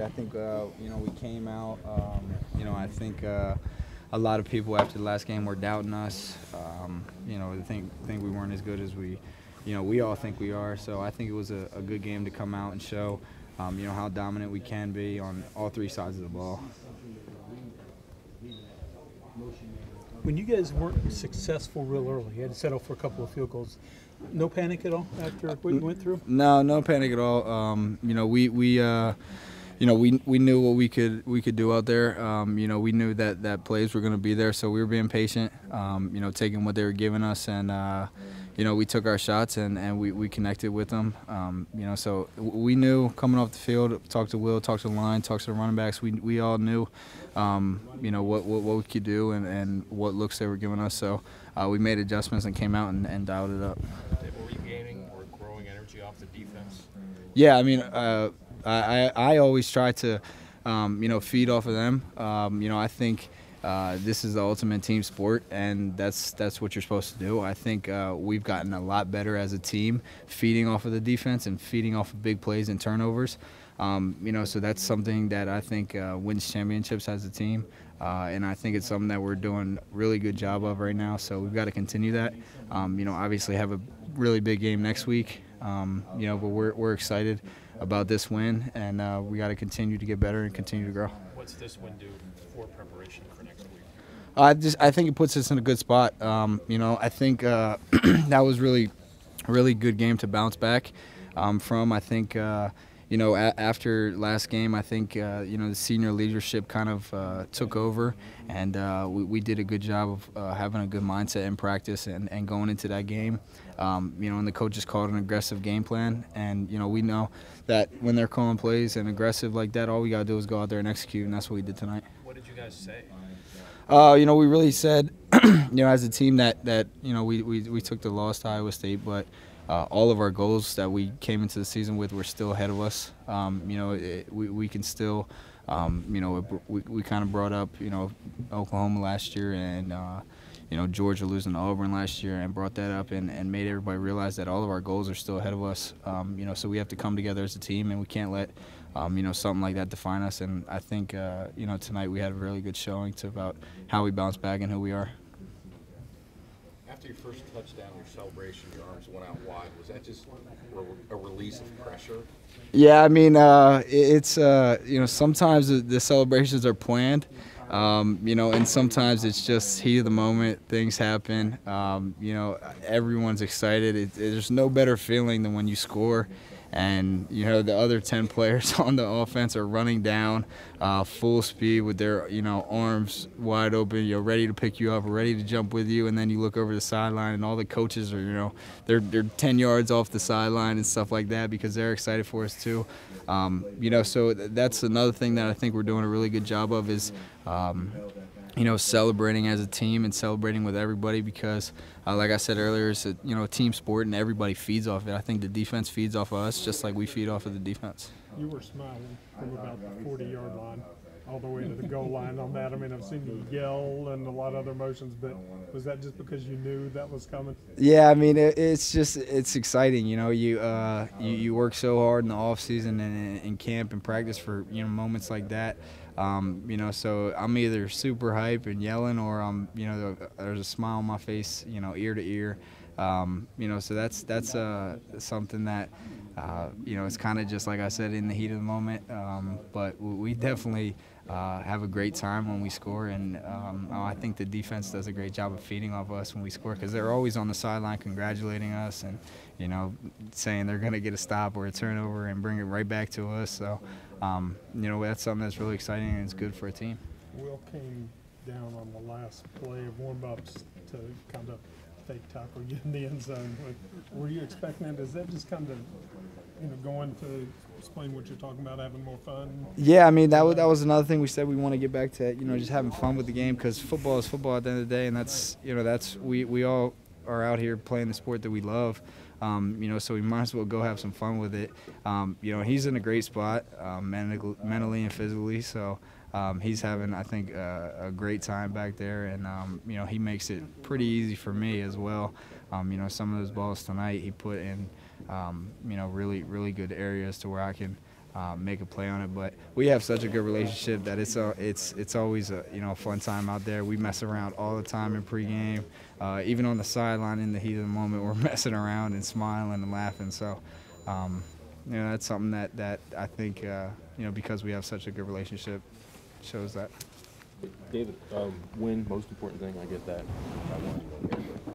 absolutely. I think we came out. I think a lot of people after the last game were doubting us. They think we weren't as good as we all think we are. So I think it was a good game to come out and show, how dominant we can be on all three sides of the ball. When you guys weren't successful real early, you had to settle for a couple of field goals. No panic at all after what you went through? No panic at all. We knew what we could do out there. We knew that plays were going to be there, so we were being patient. Taking what they were giving us, and we took our shots and we connected with them. So we knew coming off the field. Talked to Will, talked to the line, talked to the running backs. We all knew, what we could do and what looks they were giving us. So we made adjustments and came out and dialed it up. Were you gaining or growing energy off the defense? Yeah, I always try to, feed off of them. I think this is the ultimate team sport, and that's what you're supposed to do. I think we've gotten a lot better as a team, feeding off of the defense and feeding off of big plays and turnovers. So that's something that I think wins championships as a team. And I think it's something that we're doing a really good job of right now. So we've got to continue that. Obviously have a really big game next week. But we're excited about this win, and we got to continue to get better and continue to grow. What's this win do for preparation for next week? I think it puts us in a good spot. I think that was really good game to bounce back from. I think after last game, I think the senior leadership kind of took over, and we did a good job of having a good mindset in practice and going into that game. And the coaches called an aggressive game plan, and we know that when they're calling plays and aggressive like that, all we gotta do is go out there and execute, and that's what we did tonight. What did you guys say? We really said, as a team that we took the loss to Iowa State, but all of our goals that we came into the season with were still ahead of us. We can still, we kind of brought up, Oklahoma last year and, Georgia losing to Auburn last year, and brought that up and made everybody realize that all of our goals are still ahead of us. So we have to come together as a team, and we can't let, something like that define us. And I think, tonight we had a really good showing about how we bounce back and who we are. After your first touchdown, your celebration, your arms went out wide. Was that just a release of pressure? Yeah, it's sometimes the celebrations are planned, and sometimes it's just heat of the moment. Things happen. Everyone's excited. There's no better feeling than when you score, and the other 10 players on the offense are running down full speed with their arms wide open, ready to pick you up, ready to jump with you, and then you look over the sideline and all the coaches are they're 10 yards off the sideline and stuff like that because they're excited for us too. So that's another thing that I think we're doing a really good job of is celebrating as a team and celebrating with everybody because, like I said earlier, it's a team sport and everybody feeds off it. I think the defense feeds off of us just like we feed off of the defense. You were smiling from about the 40-yard line all the way to the goal line on that. I've seen you yell and a lot of other emotions, but was that just because you knew that was coming? Yeah, it's exciting. You work so hard in the off season and in camp and practice for moments like that. So I'm either super hype and yelling, or there's a smile on my face, ear to ear. So that's something that it's kind of just like I said, in the heat of the moment. But we definitely have a great time when we score, and I think the defense does a great job of feeding off us when we score because they're always on the sideline congratulating us and saying they're going to get a stop or a turnover and bring it right back to us. So that's something that's really exciting and it's good for a team. Will came down on the last play of warm-ups to kind of fake tackle you in the end zone. Were you expecting that? Is that just kind of going to explain what you're talking about, having more fun? Yeah, that was another thing we said we want to get back to, just having fun with the game because football is football at the end of the day, and that's we all are out here playing the sport that we love. So we might as well go have some fun with it. He's in a great spot mentally and physically, so he's having, I think, a great time back there, and he makes it pretty easy for me as well. Some of those balls tonight he put in, really, really good areas to where I can make a play on it. But we have such a good relationship that it's always a fun time out there. We mess around all the time in pregame, even on the sideline in the heat of the moment. We're messing around and smiling and laughing. So, that's something that I think because we have such a good relationship shows that. David, win, most important thing. I get that. I want